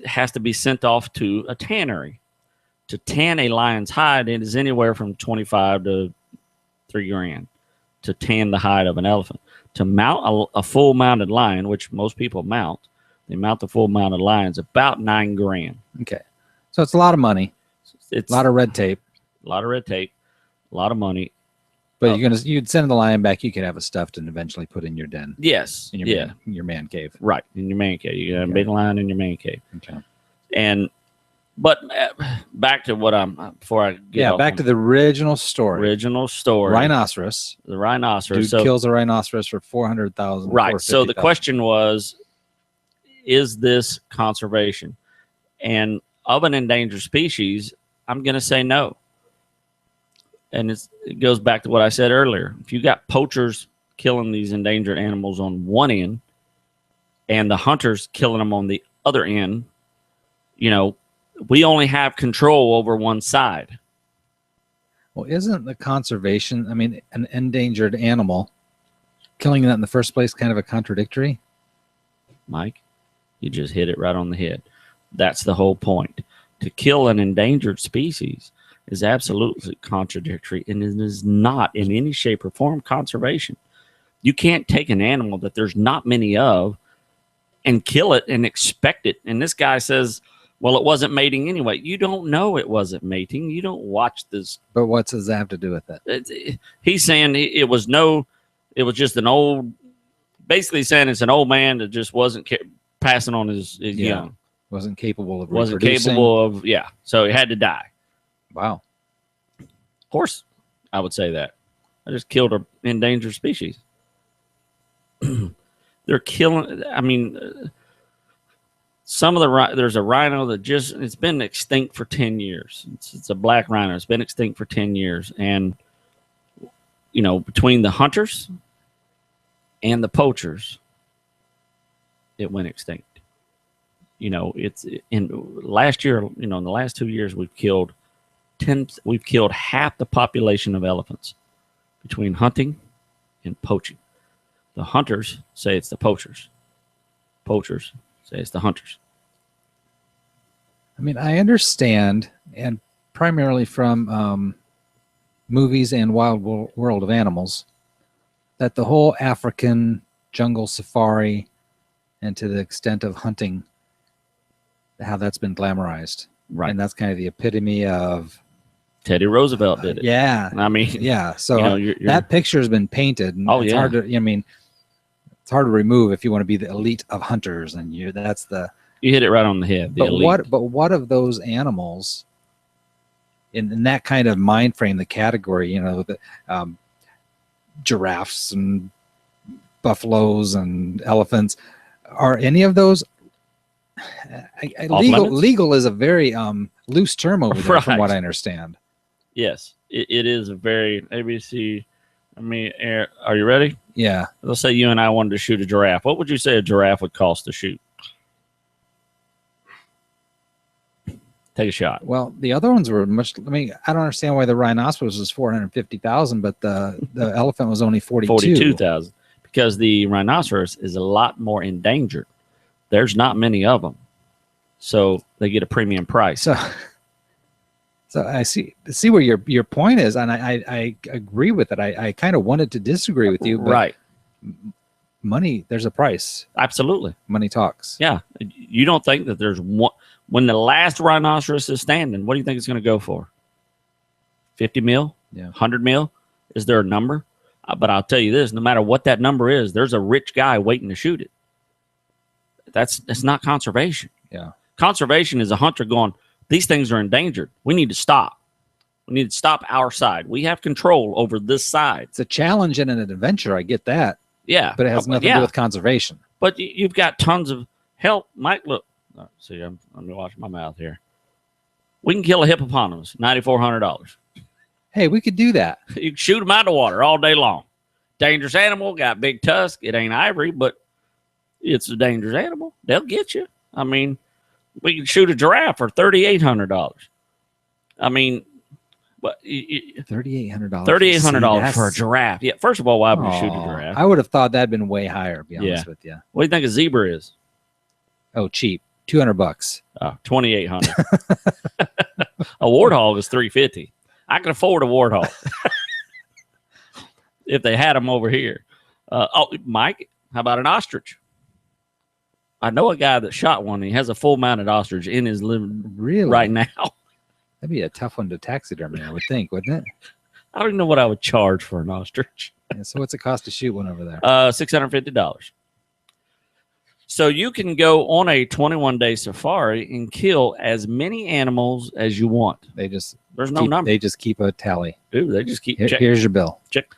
has to be sent off to a tannery to tan a lion's hide. It is anywhere from 25 to $3,000 to tan the hide of an elephant. To mount a full mounted lion, which most people mount, they mount the full mounted lions about $9,000. Okay, so it's a lot of money. It's a lot of red tape. A lot of money. But you'd send the lion back. You could have it stuffed and eventually put in your den. Yes. In your man cave. Right. In your man cave. You got a big lion in your man cave. Okay. But back to what before I get back to the original story. Rhinoceros. The rhinoceros. Dude kills a rhinoceros for $400,000. Right. So the question was, is this conservation? And of an endangered species, I'm going to say no. And it goes back to what I said earlier. If you got poachers killing these endangered animals on one end and the hunters killing them on the other end, we only have control over one side. Well, isn't the conservation, an endangered animal, killing that in the first place kind of a contradictory? Mike, you just hit it right on the head. That's the whole point. To kill an endangered species is absolutely contradictory, and it is not in any shape or form conservation. You can't take an animal that there's not many of and kill it and expect it. And this guy says, well, it wasn't mating anyway. You don't know it wasn't mating. You don't watch this. But what does that have to do with it? He's saying it was just an old, basically saying it's an old man that just wasn't passing on his young. Wasn't capable of Wasn't capable of, so he had to die. Wow. Of course, I would say that. I just killed an endangered species. They're killing, there's a rhino that it's been extinct for 10 years. It's a black rhino. It's been extinct for 10 years. And, between the hunters and the poachers, it went extinct. It's in last year, in the last 2 years, we've killed half the population of elephants between hunting and poaching. The hunters say it's the poachers. Poachers say it's the hunters. I understand, and primarily from movies and Wild World of Animals, that the whole African jungle safari and to the extent of hunting, how that's been glamorized. Right. And that's kind of the epitome of Teddy Roosevelt did it. Yeah. So that picture has been painted. And it's hard to, it's hard to remove if you want to be the elite of hunters, and you hit it right on the head. But what of those animals in that kind of mind frame, the category, the giraffes and buffaloes and elephants, are any of those legal is a very loose term over there, from what I understand. Yes, it is a very ABC. Are you ready? Yeah. Let's say you and I wanted to shoot a giraffe. What would you say a giraffe would cost to shoot? Take a shot. Well, the other ones were much. I don't understand why the rhinoceros was $450,000, but the elephant was only $42,000. Because the rhinoceros is a lot more endangered. There's not many of them, so they get a premium price. So I see where your point is, and I agree with it. I kind of wanted to disagree with you, but right? Money, there's a price. Absolutely, money talks. Yeah, you don't think that there's one when the last rhinoceros is standing? What do you think it's going to go for? 50 mil? Yeah, 100 mil? Is there a number? But I'll tell you this: no matter what that number is, there's a rich guy waiting to shoot it. That's not conservation. Yeah, conservation is a hunter going, these things are endangered. We need to stop. We need to stop our side. We have control over this side. It's a challenge and an adventure. I get that. Yeah. But it has nothing to do with conservation. But you've got tons of help. Mike, look. See, I'm watching my mouth here. We can kill a hippopotamus, $9,400. Hey, we could do that. You can shoot them out of the water all day long. Dangerous animal, got big tusk. It ain't ivory, but it's a dangerous animal. They'll get you. I mean, we can shoot a giraffe for $3,800. I mean, but $3,800. $3,800 for a giraffe. Yeah. First of all, why would you shoot a giraffe? I would have thuld that'd been way higher. To be honest Yeah. with you. What do you think a zebra is? Oh, cheap. $200. Oh, $2,800. A warthog is $350. I can afford a warthog if they had them over here. Mike, how about an ostrich? I know a guy that shot one. He has a full-mounted ostrich in his living Really? right now. That'd be a tough one to taxidermy, I would think, wouldn't it? I don't even know what I would charge for an ostrich. Yeah, so what's it cost to shoot one over there? $650. So you can go on a 21-day safari and kill as many animals as you want. There's no number. They just keep a tally. Dude, they just keep checking. Here's your bill. Check.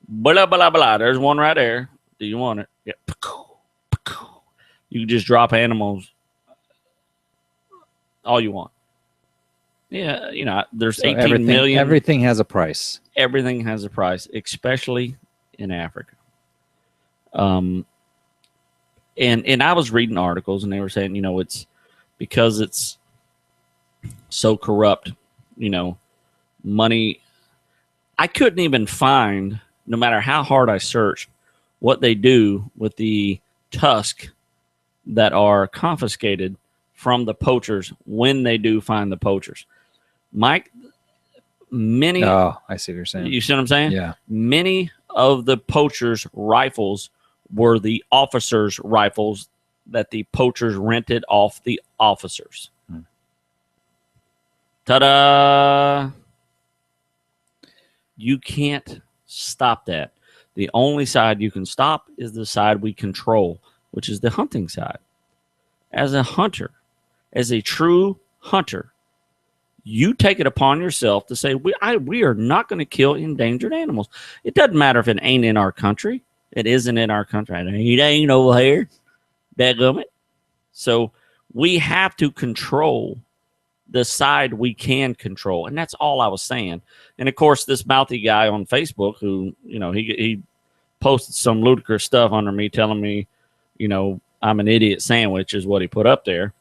Blah, blah, blah. There's one right there. Do you want it? Yeah. You can just drop animals all you want. Yeah, there's So 18 million. Everything has a price. Everything has a price, especially in Africa. And I was reading articles, and they were saying, it's because it's so corrupt, money. I couldn't even find, no matter how hard I searched, what they do with the tusk that are confiscated from the poachers when they do find the poachers. Mike, many. Oh, I see what you're saying. You see what I'm saying? Yeah. Many of the poachers' rifles were the officers' rifles that the poachers rented off the officers. Ta-da! You can't stop that. The only side you can stop is the side we control, which is the hunting side. As a hunter, as a true hunter, you take it upon yourself to say, we are not going to kill endangered animals. It doesn't matter if it ain't in our country. It isn't in our country. It ain't over here. Dadgummit. So we have to control the side we can control. And that's all I was saying. And, of course, this mouthy guy on Facebook who, he posted some ludicrous stuff under me telling me, I'm an idiot sandwich is what he put up there.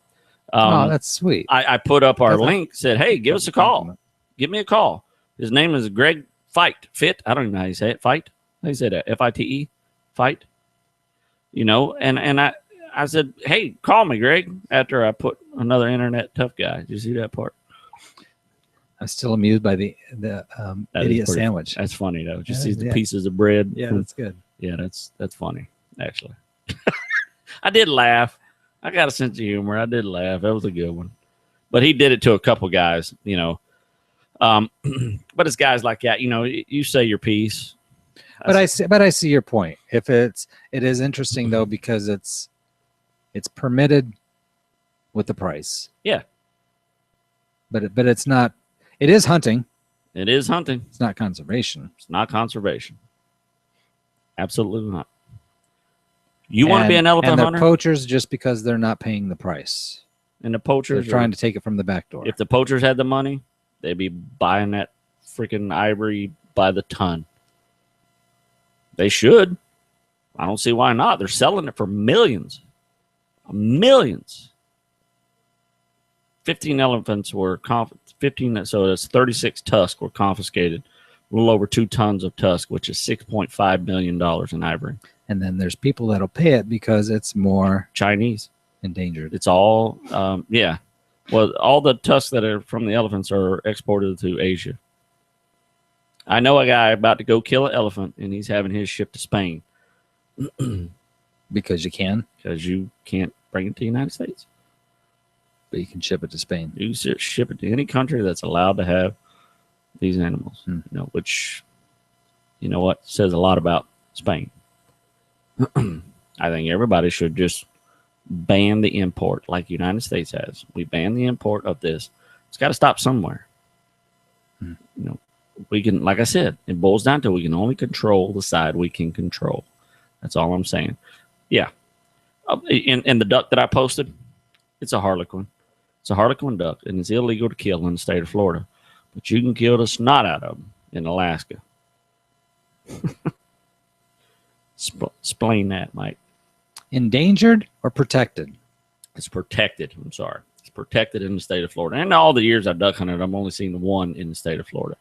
That's sweet. I put up our link, said, hey, give us a call. Give me a call. His name is Greg Fit. I don't even know how you say it. Fight. How you say that? F-I-T-E? Fight. And I said, hey, call me, Greg, after I put another internet tough guy. Did you see that part? I'm still amused by the idiot sandwich. That's funny, though. Just see the pieces of bread. Yeah, that's good. Yeah, that's funny, actually. I did laugh. I got a sense of humor. I did laugh. That was a good one. But he did it to a couple guys, But it's guys like that, you say your piece. But I see your point. It is interesting though, because it's permitted with the price. Yeah. But it's not. It is hunting. It is hunting. It's not conservation. It's not conservation. Absolutely not. You want to be an elephant and hunter? And the poachers, just because they're not paying the price. And the poachers are trying to take it from the back door. If the poachers had the money, they'd be buying that freaking ivory by the ton. They should. I don't see why not. They're selling it for millions. Millions. 15 elephants were 15, so that's 36 tusks were confiscated. A little over 2 tons of tusk, which is $6.5 million in ivory. And then there's people that'll pay it because it's more Chinese. Endangered. It's all, yeah. Well, all the tusks that are from the elephants are exported to Asia. I know a guy about to go kill an elephant, and he's having his shipped to Spain. Because you can? Because you can't bring it to the United States. But you can ship it to Spain. You can ship it to any country that's allowed to have these animals, which, says a lot about Spain. I think everybody should just ban the import like the United States has. We ban the import of this. It's got to stop somewhere. We can, like I said, it boils down to we can only control the side we can control. That's all I'm saying. Yeah. In the duck that I posted, it's a harlequin. It's a harlequin duck, and it's illegal to kill in the state of Florida. But you can kill the snot out of them in Alaska. Explain that, Mike. Endangered or protected? It's protected. I'm sorry. It's protected in the state of Florida. And all the years I've duck hunted, I've only seen the one in the state of Florida.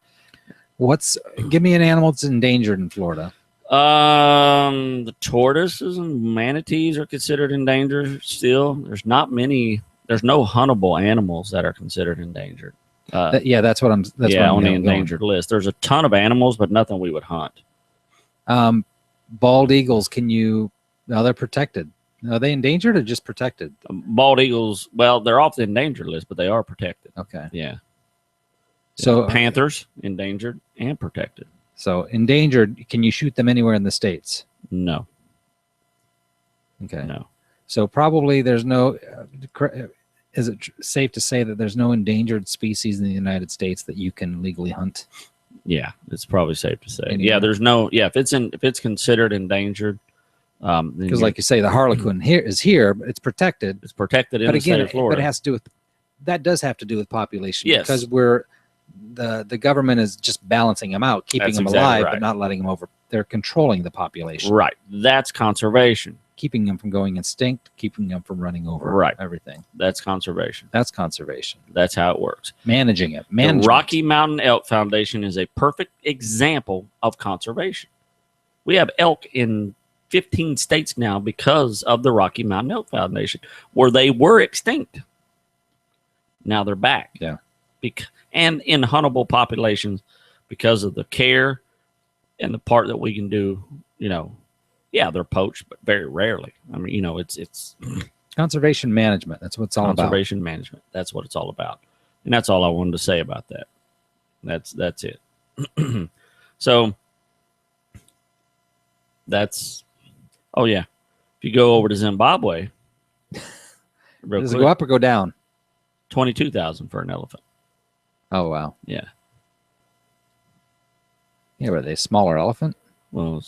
Give me an animal that's endangered in Florida. The tortoises and manatees are considered endangered still. There's no huntable animals that are considered endangered. That's what I'm. That's what I'm on the endangered list. There's a ton of animals, but nothing we would hunt. Bald eagles, they're protected. Are they endangered or just protected? Bald eagles, well, they're off the endangered list, but they are protected. Okay. Yeah. So panthers, endangered and protected. So endangered, can you shoot them anywhere in the States? No. Okay. No. So probably there's no, is it safe to say that there's no endangered species in the United States that you can legally hunt? Yeah, it's probably safe to say. Anywhere. Yeah, there's no, if it's considered endangered. Because like you say, the harlequin is here, but it's protected. It's protected in the state of Florida. But it has to do with, that does have to do with population. Yes. Because the government is just balancing them out, keeping them alive, but not letting them over. They're controlling the population. Right. That's conservation. Keeping them from going extinct, keeping them from running over everything. That's conservation. That's conservation. That's how it works. Managing it. The Rocky Mountain Elk Foundation is a perfect example of conservation. We have elk in 15 states now because of the Rocky Mountain Elk Foundation, where they were extinct. Now they're back. Yeah. And in huntable populations because of the care and the part that we can do, they're poached, but very rarely. I mean, it's conservation management. That's what it's all about. Conservation management. That's what it's all about. And that's all I wanted to say about that. That's it. So oh yeah. If you go over to Zimbabwe, does it go up or go down? 22,000 for an elephant. Oh wow. Yeah. Yeah, are they a smaller elephant? Well,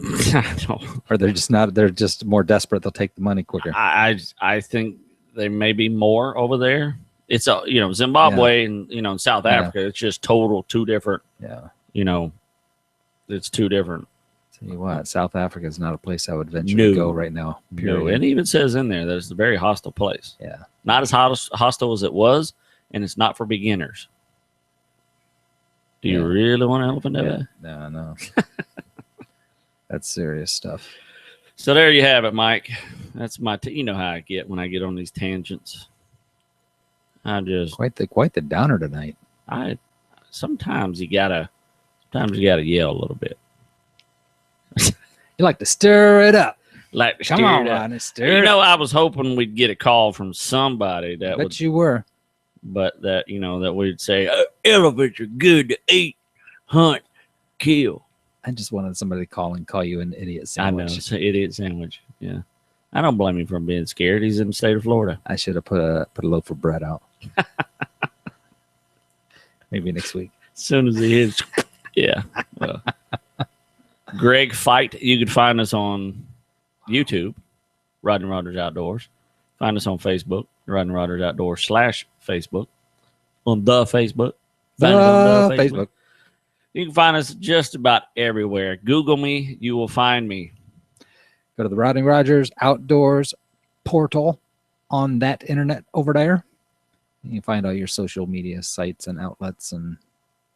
I don't. Or they're just not. They're just more desperate. They'll take the money quicker. I think they may be more over there. It's Zimbabwe and in South Africa. It's just total two different. Yeah. It's two different. Tell you what, South Africa is not a place I would venture to go right now. No, it even says in there that it's a very hostile place. Yeah. Not as hostile as it was, and it's not for beginners. Do you really want an elephant to die? No. That's serious stuff. So there you have it, Mike. That's my. You know how I get when I get on these tangents. I just quite the downer tonight. Sometimes you gotta yell a little bit. You like to stir it up. Come on, Rodney, stir it up. I was hoping we'd get a call from somebody that would. You were. But that that we'd say elephants are good to eat, hunt, kill. I just wanted somebody to call you an idiot sandwich. I know, it's an idiot sandwich. Yeah, I don't blame him for being scared. He's in the state of Florida. I should have put a loaf of bread out. Maybe next week. As soon as he hits, yeah. Well, Greg Fight. You can find us on YouTube, Rodney Rogers Outdoors. Find us on Facebook, Rodney Rogers Outdoors /Facebook. On the Facebook. Find us on the Facebook. You can find us just about everywhere. Google me, you will find me. Go to the Rodney Rogers Outdoors portal on that internet over there. You can find all your social media sites and outlets and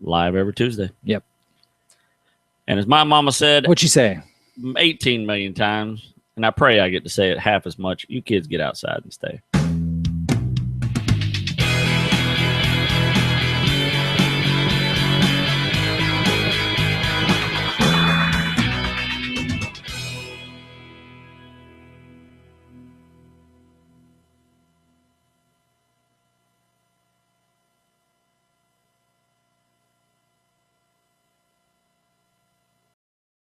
live every Tuesday. Yep. And as my mama said, what'd she say? 18 million times, and I pray I get to say it half as much. You kids get outside and stay.